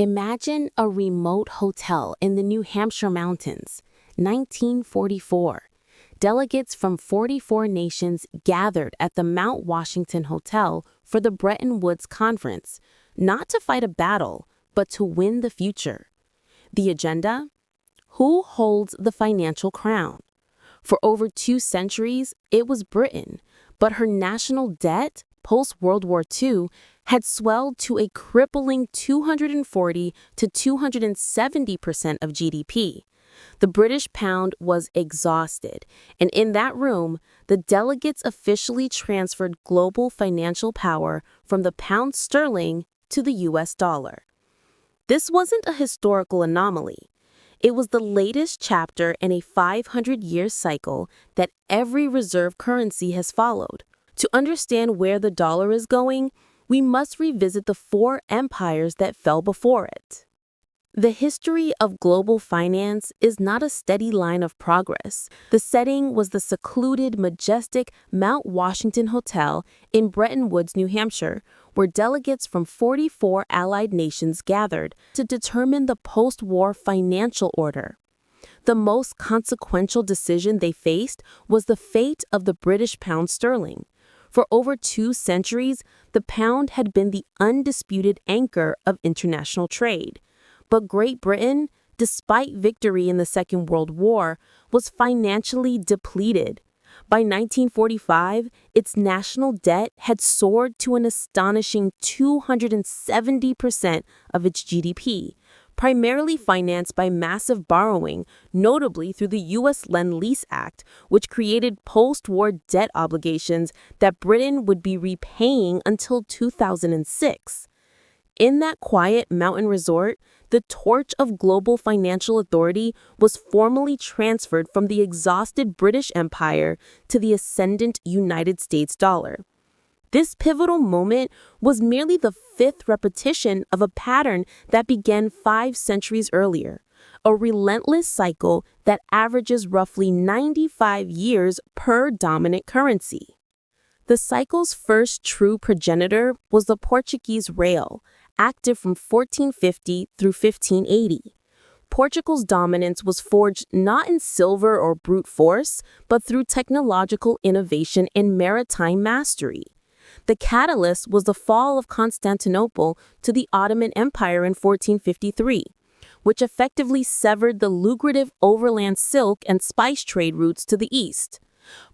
Imagine a remote hotel in the New Hampshire mountains, 1944. Delegates from 44 nations gathered at the Mount Washington Hotel for the Bretton Woods Conference, not to fight a battle, but to win the future. The agenda? Who holds the financial crown? For over 2 centuries, it was Britain, but her national debt, post-World War II, had swelled to a crippling 240 to 270% of GDP. The British pound was exhausted, and in that room, the delegates officially transferred global financial power from the pound sterling to the US dollar. This wasn't a historical anomaly. It was the latest chapter in a 500-year cycle that every reserve currency has followed. To understand where the dollar is going, we must revisit the 4 empires that fell before it. The history of global finance is not a steady line of progress. The setting was the secluded, majestic Mount Washington Hotel in Bretton Woods, New Hampshire, where delegates from 44 allied nations gathered to determine the post-war financial order. The most consequential decision they faced was the fate of the British pound sterling. For over 2 centuries, the pound had been the undisputed anchor of international trade. But Great Britain, despite victory in the Second World War, was financially depleted. By 1945, its national debt had soared to an astonishing 270% of its GDP, primarily financed by massive borrowing, notably through the U.S. Lend-Lease Act, which created post-war debt obligations that Britain would be repaying until 2006. In that quiet mountain resort, the torch of global financial authority was formally transferred from the exhausted British Empire to the ascendant United States dollar. This pivotal moment was merely the 5th repetition of a pattern that began 5 centuries earlier, a relentless cycle that averages roughly 95 years per dominant currency. The cycle's first true progenitor was the Portuguese Real, active from 1450 through 1580. Portugal's dominance was forged not in silver or brute force, but through technological innovation and maritime mastery. The catalyst was the fall of Constantinople to the Ottoman Empire in 1453, which effectively severed the lucrative overland silk and spice trade routes to the east.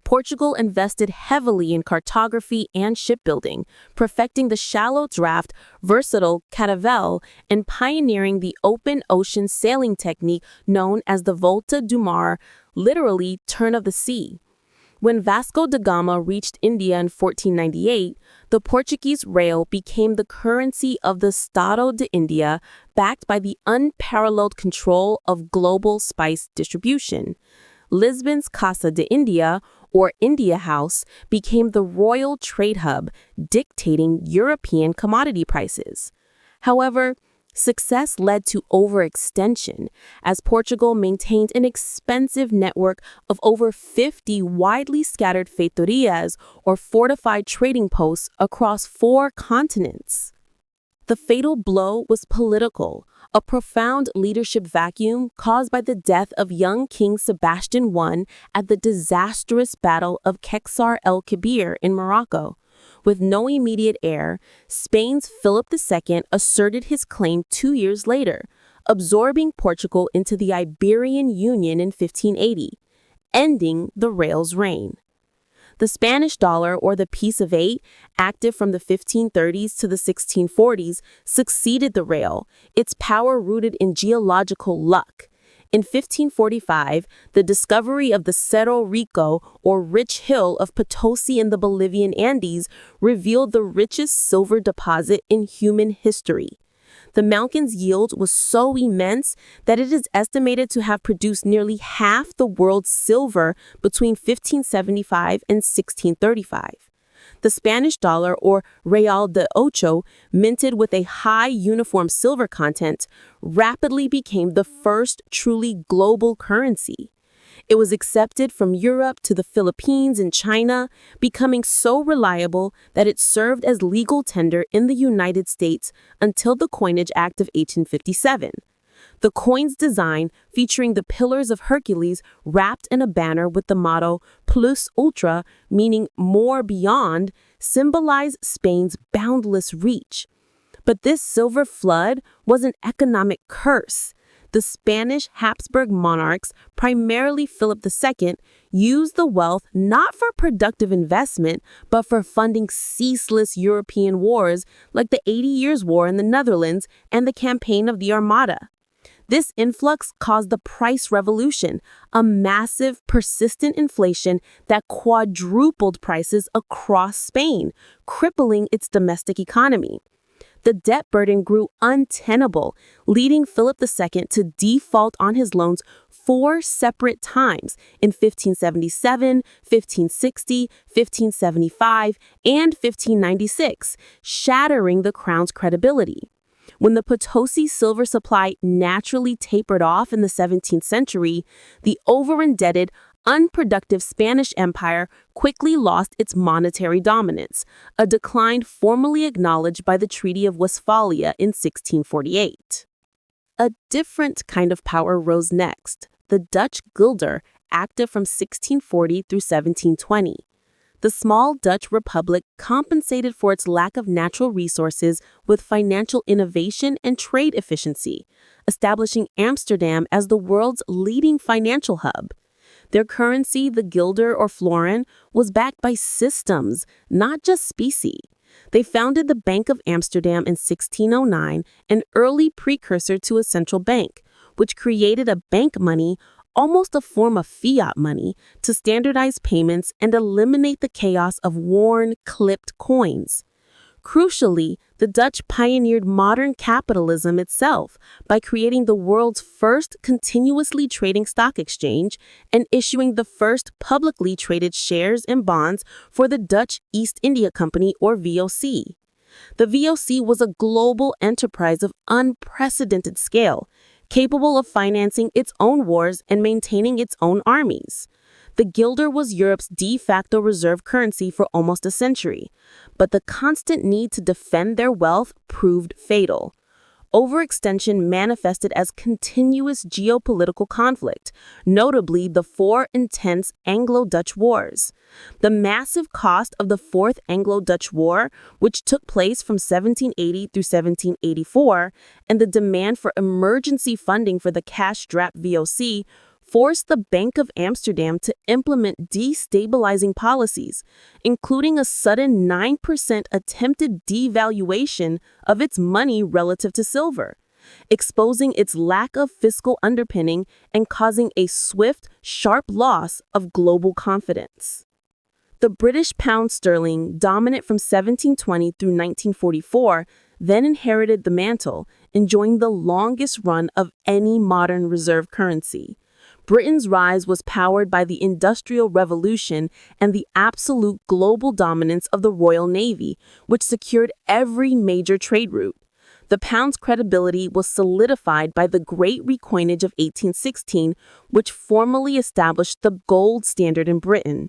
Portugal invested heavily in cartography and shipbuilding, perfecting the shallow draft, versatile catavel, and pioneering the open ocean sailing technique known as the Volta do Mar, literally turn of the sea. When Vasco da Gama reached India in 1498, the Portuguese Real became the currency of the Estado de India, backed by the unparalleled control of global spice distribution. Lisbon's Casa de India, or India House, became the royal trade hub, dictating European commodity prices. However, success led to overextension, as Portugal maintained an expensive network of over 50 widely scattered feitorias, or fortified trading posts, across 4 continents. The fatal blow was political, a profound leadership vacuum caused by the death of young King Sebastian I at the disastrous Battle of Quexar el Kebir in Morocco. With no immediate heir, Spain's Philip II asserted his claim 2 years later, absorbing Portugal into the Iberian Union in 1580, ending the Real's reign. The Spanish dollar, or the piece of 8, active from the 1530s to the 1640s, succeeded the Real, its power rooted in geological luck. In 1545, the discovery of the Cerro Rico, or rich hill of Potosi in the Bolivian Andes, revealed the richest silver deposit in human history. The mountain's yield was so immense that it is estimated to have produced nearly half the world's silver between 1575 and 1635. The Spanish dollar, or Real de Ocho, minted with a high uniform silver content, rapidly became the first truly global currency. It was accepted from Europe to the Philippines and China, becoming so reliable that it served as legal tender in the United States until the Coinage Act of 1857. The coin's design, featuring the Pillars of Hercules wrapped in a banner with the motto Plus Ultra, meaning more beyond, symbolized Spain's boundless reach. But this silver flood was an economic curse. The Spanish Habsburg monarchs, primarily Philip II, used the wealth not for productive investment, but for funding ceaseless European wars like the 80 Years' War in the Netherlands and the Campaign of the Armada. This influx caused the price revolution, a massive, persistent inflation that quadrupled prices across Spain, crippling its domestic economy. The debt burden grew untenable, leading Philip II to default on his loans 4 separate times in 1577, 1560, 1575, and 1596, shattering the crown's credibility. When the Potosi silver supply naturally tapered off in the 17th century, the over-indebted, unproductive Spanish Empire quickly lost its monetary dominance, a decline formally acknowledged by the Treaty of Westphalia in 1648. A different kind of power rose next, the Dutch guilder, active from 1640 through 1720. The small Dutch Republic compensated for its lack of natural resources with financial innovation and trade efficiency, establishing Amsterdam as the world's leading financial hub. Their currency, the guilder or florin, was backed by systems, not just specie. They founded the Bank of Amsterdam in 1609, an early precursor to a central bank, which created a bank money, almost a form of fiat money, to standardize payments and eliminate the chaos of worn, clipped coins. Crucially, the Dutch pioneered modern capitalism itself by creating the world's first continuously trading stock exchange and issuing the first publicly traded shares and bonds for the Dutch East India Company, or VOC. The VOC was a global enterprise of unprecedented scale, capable of financing its own wars and maintaining its own armies. The guilder was Europe's de facto reserve currency for almost a century, but the constant need to defend their wealth proved fatal. Overextension manifested as continuous geopolitical conflict, notably the 4 intense Anglo-Dutch wars. The massive cost of the Fourth Anglo-Dutch War, which took place from 1780 through 1784, and the demand for emergency funding for the cash-strapped VOC forced the Bank of Amsterdam to implement destabilizing policies, including a sudden 9% attempted devaluation of its money relative to silver, exposing its lack of fiscal underpinning and causing a swift, sharp loss of global confidence. The British pound sterling, dominant from 1720 through 1944, then inherited the mantle, enjoying the longest run of any modern reserve currency. Britain's rise was powered by the Industrial Revolution and the absolute global dominance of the Royal Navy, which secured every major trade route. The pound's credibility was solidified by the Great Recoinage of 1816, which formally established the gold standard in Britain.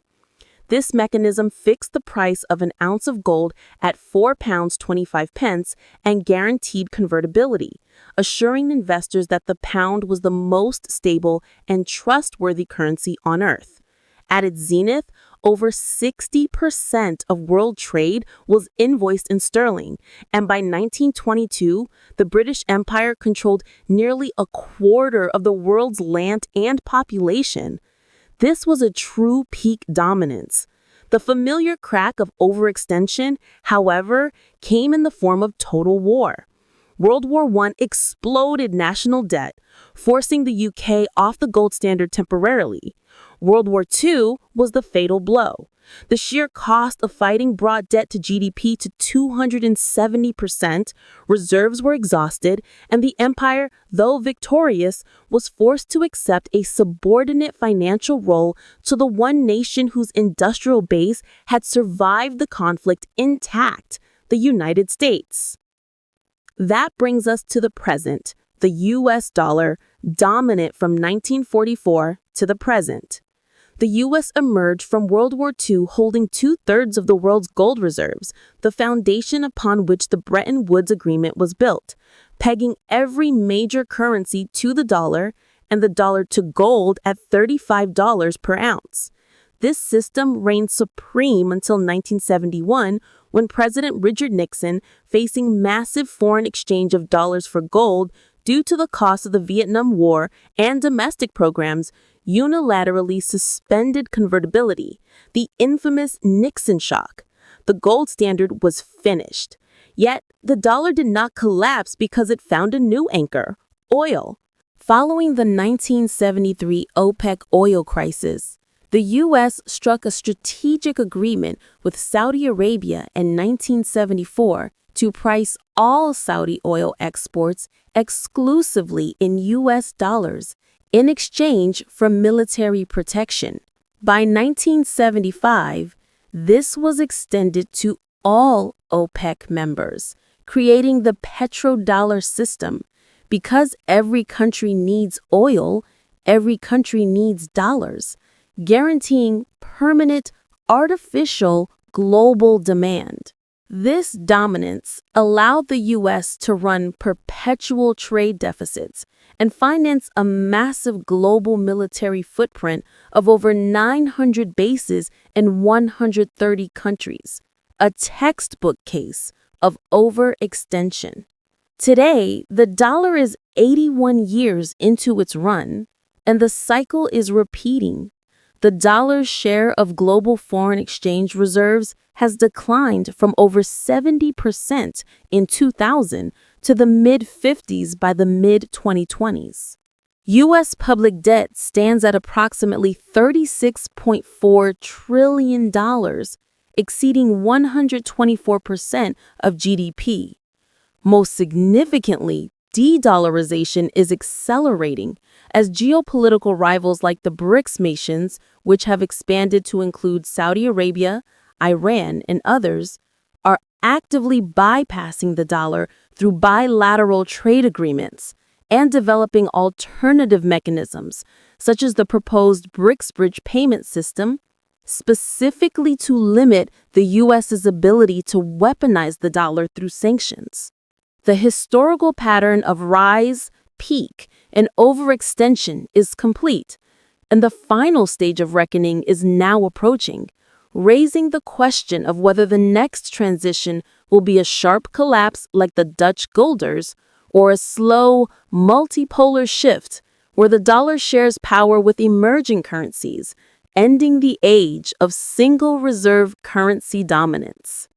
This mechanism fixed the price of an ounce of gold at £4.25 and guaranteed convertibility, assuring investors that the pound was the most stable and trustworthy currency on earth. At its zenith, over 60% of world trade was invoiced in sterling, and by 1922, the British Empire controlled nearly a quarter of the world's land and population. This was a true peak dominance. The familiar crack of overextension, however, came in the form of total war. World War I exploded national debt, forcing the UK off the gold standard temporarily. World War II was the fatal blow. The sheer cost of fighting brought debt to GDP to 270%, reserves were exhausted, and the empire, though victorious, was forced to accept a subordinate financial role to the one nation whose industrial base had survived the conflict intact, the United States. That brings us to the present, the US dollar, dominant from 1944 to the present. The U.S. emerged from World War II holding 2/3 of the world's gold reserves, the foundation upon which the Bretton Woods Agreement was built, pegging every major currency to the dollar and the dollar to gold at $35 per ounce. This system reigned supreme until 1971, when President Richard Nixon, facing massive foreign exchange of dollars for gold due to the cost of the Vietnam War and domestic programs, unilaterally suspended convertibility, the infamous Nixon shock. The gold standard was finished. Yet, the dollar did not collapse because it found a new anchor: oil. Following the 1973 OPEC oil crisis, the U.S. struck a strategic agreement with Saudi Arabia in 1974 to price all Saudi oil exports exclusively in U.S. dollars in exchange for military protection. By 1975, this was extended to all OPEC members, creating the Petro-Dollar System. Because every country needs oil, every country needs dollars, guaranteeing permanent, artificial, global demand. This dominance allowed the U.S. to run perpetual trade deficits and finance a massive global military footprint of over 900 bases in 130 countries, a textbook case of overextension. Today, the dollar is 81 years into its run, and the cycle is repeating. The dollar's share of global foreign exchange reserves has declined from over 70% in 2000 to the mid-50s by the mid-2020s. U.S. public debt stands at approximately $36.4 trillion, exceeding 124% of GDP. Most significantly, de-dollarization is accelerating as geopolitical rivals like the BRICS nations, which have expanded to include Saudi Arabia, Iran, and others, are actively bypassing the dollar through bilateral trade agreements and developing alternative mechanisms, such as the proposed BRICS bridge payment system, specifically to limit the U.S.'s ability to weaponize the dollar through sanctions. The historical pattern of rise, peak, and overextension is complete, and the final stage of reckoning is now approaching, raising the question of whether the next transition will be a sharp collapse like the Dutch guilders or a slow, multipolar shift where the dollar shares power with emerging currencies, ending the age of single reserve currency dominance.